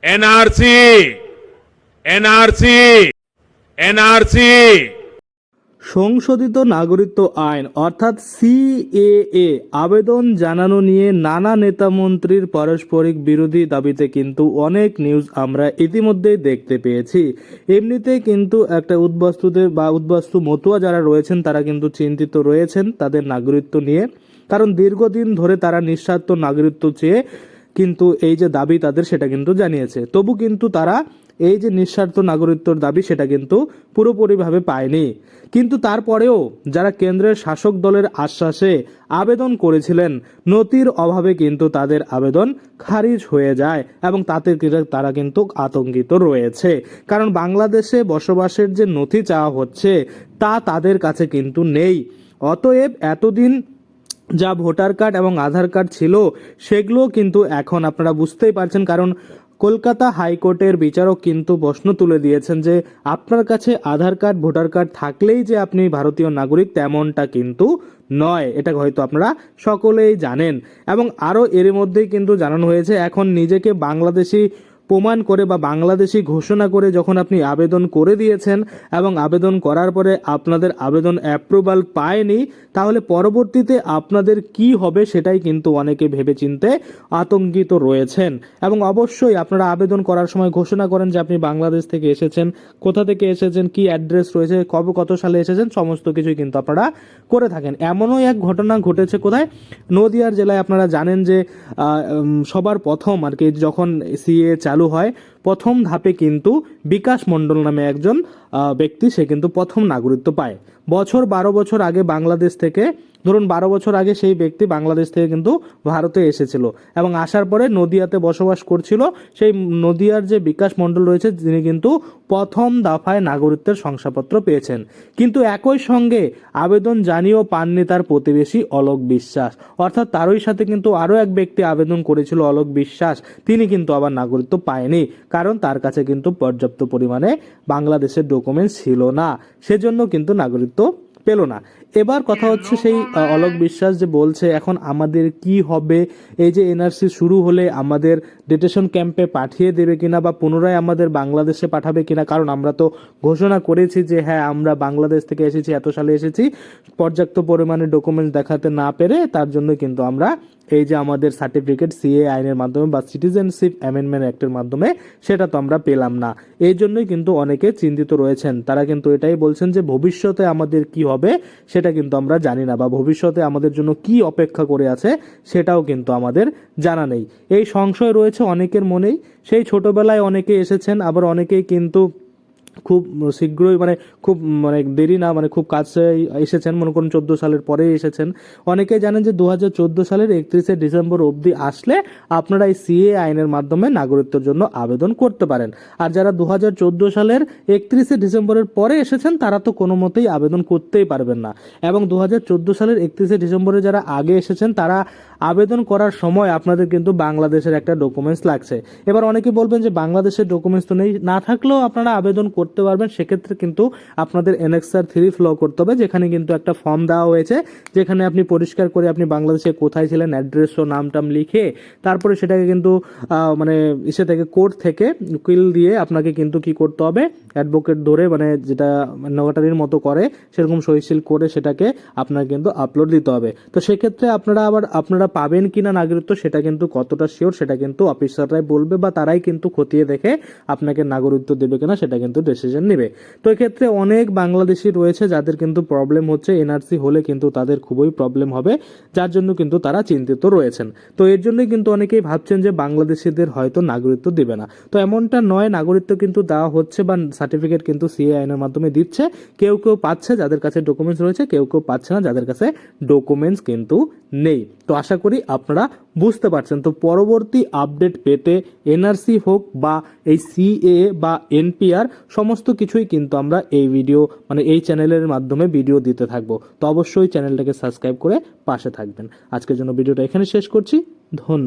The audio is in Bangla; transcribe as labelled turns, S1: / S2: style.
S1: एनआरसी एनआरसी एनआरसी
S2: সংশোধিত নাগরিকত্ব আইন অর্থাৎ সিএএ আবেদন জানানো নিয়ে নানা নেতামন্ত্রীর পারস্পরিক বিরোধী দাবিতে কিন্তু অনেক নিউজ আমরা ইতিমধ্যেই দেখতে পেয়েছি। এমনিতে কিন্তু একটা উদ্বাস্তু মতুয়া যারা রয়েছেন তারা কিন্তু চিন্তিত রয়েছেন তাদের নাগরিকত্ব নিয়ে, কারণ দীর্ঘদিন ধরে তারা নিঃস্বার্থ নাগরিকত্ব চেয়ে কিন্তু এই যে দাবি তাদের সেটা কিন্তু জানিয়েছে। তবু কিন্তু তারা এই যে নিঃস্বার্থ নাগরিকত্বর দাবি সেটা কিন্তু পুরোপুরিভাবে পায়নি। কিন্তু তারপরেও যারা কেন্দ্রের শাসক দলের আশ্বাসে আবেদন করেছিলেন, নথির অভাবে কিন্তু তাদের আবেদন খারিজ হয়ে যায় এবং তাতে তারা কিন্তু আতঙ্কিত রয়েছে, কারণ বাংলাদেশে বসবাসের যে নথি চাওয়া হচ্ছে তা তাদের কাছে কিন্তু নেই। অতএব এতদিন যা ভোটার কার্ড এবং আধার কার্ড ছিল সেগুলো কিন্তু এখন আপনারা বুঝতেই পারছেন, কারণ কলকাতা হাইকোর্টের বিচারক কিন্তু প্রশ্ন তুলে দিয়েছেন যে আপনার কাছে আধার কার্ড ভোটার কার্ড থাকলেই যে আপনি ভারতীয় নাগরিক তেমনটা কিন্তু নয়। এটা হয়তো আপনারা সকলেই জানেন। এবং আরও এর মধ্যেই কিন্তু জানানো হয়েছে এখন নিজেকে বাংলাদেশি প্রমাণ করে বা বাংলাদেশি ঘোষণা করে যখন আপনি আবেদন করে দিয়েছেন এবং আবেদন করার পরে আপনাদের আবেদন অ্যাপ্রুভাল পায়নি, তাহলে পরবর্তীতে আপনাদের কি হবে সেটাই কিন্তু অনেকে ভেবেচিন্তে আতঙ্কিত রয়েছেন। এবং অবশ্যই আপনারা আবেদন করার সময় ঘোষণা করেন যে আপনি বাংলাদেশ থেকে এসেছেন, কোথা থেকে এসেছেন, কি অ্যাড্রেস রয়েছে, কবে কত সালে এসেছেন, সমস্ত কিছুই কিন্তু আপনারা করে থাকেন। এমনও এক ঘটনা ঘটেছে কোথায়, নদিয়ার জেলায়। আপনারা জানেন যে সবার প্রথম আর কি যখন সিএ চালু হয় প্রথম ধাপে কিন্তু বিকাশ মণ্ডল নামে একজন ব্যক্তি সে কিন্তু প্রথম নাগরিকত্ব পায়। 12 বছর আগে বাংলাদেশ থেকে, ধরুন 12 বছর আগে সেই ব্যক্তি বাংলাদেশ থেকে কিন্তু ভারতে এসেছিল এবং আসার পরে নদিয়াতে বসবাস করছিল। সেই নদিয়ার যে বিকাশ মণ্ডল রয়েছে তিনি কিন্তু প্রথম দফায় নাগরিকত্বের শংসাপত্র পেয়েছেন। কিন্তু একই সঙ্গে আবেদন জানিয়েও পাননি তার প্রতিবেশী অলোক বিশ্বাস, অর্থাৎ তারই সাথে কিন্তু আরও এক ব্যক্তি আবেদন করেছিল অলোক বিশ্বাস, তিনি কিন্তু আবার নাগরিকত্ব পায়নি, কারণ তার কাছে কিন্তু পর্যাপ্ত পরিমাণে বাংলাদেশের ডকুমেন্টস ছিল না, সেজন্য কিন্তু নাগরিকত্ব পেল না। এবার কথা হচ্ছে সেই অলোক বিশ্বাস যে বলছে এখন আমাদের কি হবে, এই যে এনআরসি শুরু হলে আমাদের ডিটেনশন ক্যাম্পে পাঠিয়ে দেবে কিনা বা পুনরায় আমাদের বাংলাদেশে পাঠাবে কিনা, কারণ আমরা তো ঘোষণা করেছি যে হ্যাঁ আমরা বাংলাদেশ থেকে এসেছি, এত সালে এসেছি, পর্যাপ্ত পরিমাণে ডকুমেন্টস দেখাতে না পেরে তার জন্য কিন্তু আমরা এই যে আমাদের সার্টিফিকেট সিএ আইনের মাধ্যমে বা সিটিজেনশিপ অ্যামেন্ডমেন্ট অ্যাক্টের মাধ্যমে সেটা তো আমরা পেলাম না। এই জন্যই কিন্তু অনেকে চিন্তিত রয়েছেন। তারা কিন্তু এটাই বলছেন যে ভবিষ্যতে আমাদের কি হবে সেটা কিন্তু আমরা জানি না, বা ভবিষ্যতে আমাদের জন্য কি অপেক্ষা করে আছে সেটাও কিন্তু আমাদের জানা নেই। এই সংশয় রয়েছে অনেকের মনেই। সেই ছোটবেলায় অনেকে এসেছেন, আবার অনেকেই কিন্তু খুব শীঘ্রই খুব দেরি না খুব কাছে এসেছেন, মনে করুন 14 সালের পরেই এসেছেন। অনেকেই জানেন যে 2014 সালের 31শে ডিসেম্বর অবধি আসলে আপনারা এই সিএ আইনের মাধ্যমে নাগরিকত্বের জন্য আবেদন করতে পারেন। আর যারা 2014 সালের 31শে ডিসেম্বরের পরে এসেছেন তারা তো কোনো মতেই আবেদন করতেই পারবেন না। এবং 2014 সালের 31শে ডিসেম্বরে যারা আগে এসেছেন তারা আবেদন করার সময় আপনাদের কিন্তু বাংলাদেশের একটা ডকুমেন্টস লাগছে। এবার অনেকে বলবেন যে বাংলাদেশের ডকুমেন্টস তো নেই, না থাকলেও আপনারা আবেদন করতে পারবেন। সেক্ষেত্রে কিন্তু আপনাদের এনএক্সআর 3 ফিল করতে হবে, যেখানে কিন্তু একটা ফর্ম দেওয়া হয়েছে, যেখানে আপনি পরিষ্কার করে আপনি বাংলাদেশে কোথায় ছিলেন অ্যাড্রেস ও নাম টাম লিখে তারপরে সেটাকে কিন্তু ইসে থেকে কোর্ট থেকে উকিল দিয়ে আপনাকে কিন্তু কি করতে হবে, অ্যাডভোকেট ধরে যেটা নোটারির মতো করে সেরকম সহিশীল করে সেটাকে আপনাকে কিন্তু আপলোড দিতে হবে। তো সেক্ষেত্রে আপনারা পাবেন কিনা নাগরিকত্ব সেটা কিন্তু কতটা শিওর সেটা কিন্তু অফিসাররাই বলবে, বা তারাই কিন্তু খতিয়ে দেখে আপনাকে নাগরিকত্ব দেবে কিনা সেটা কিন্তু ডিসিশন নেবে। তো এক্ষেত্রে অনেক বাংলাদেশি রয়েছে যাদের কিন্তু প্রবলেম হচ্ছে, এনআরসি হলে কিন্তু তাদের খুবই প্রবলেম হবে, যার জন্য কিন্তু তারা চিন্তিত রয়েছেন। তো এর জন্যই কিন্তু অনেকেই ভাবছেন যে বাংলাদেশিদের হয়তো নাগরিকত্ব দেবে না। তো এমনটা নয়, নাগরিকত্ব কিন্তু দেওয়া হচ্ছে বা সার্টিফিকেট কিন্তু সিএ আইনের মাধ্যমে দিচ্ছে। কেউ কেউ পাচ্ছে যাদের কাছে ডকুমেন্টস রয়েছে, কেউ কেউ পাচ্ছে না যাদের কাছে ডকুমেন্টস কিন্তু নেই। তো আশা করি আপনারা বুঝতে পারছেন। তো পরবর্তী আপডেট পেতে এনআরসি হোক বা এই সিএ বা এনপিআর সমস্ত কিছুই কিন্তু আমরা এই ভিডিও এই চ্যানেলের মাধ্যমে ভিডিও দিতে থাকবো। তো অবশ্যই চ্যানেলটাকে সাবস্ক্রাইব করে পাশে থাকবেন। আজকের জন্য ভিডিওটা এখানে শেষ করছি। ধন্যবাদ।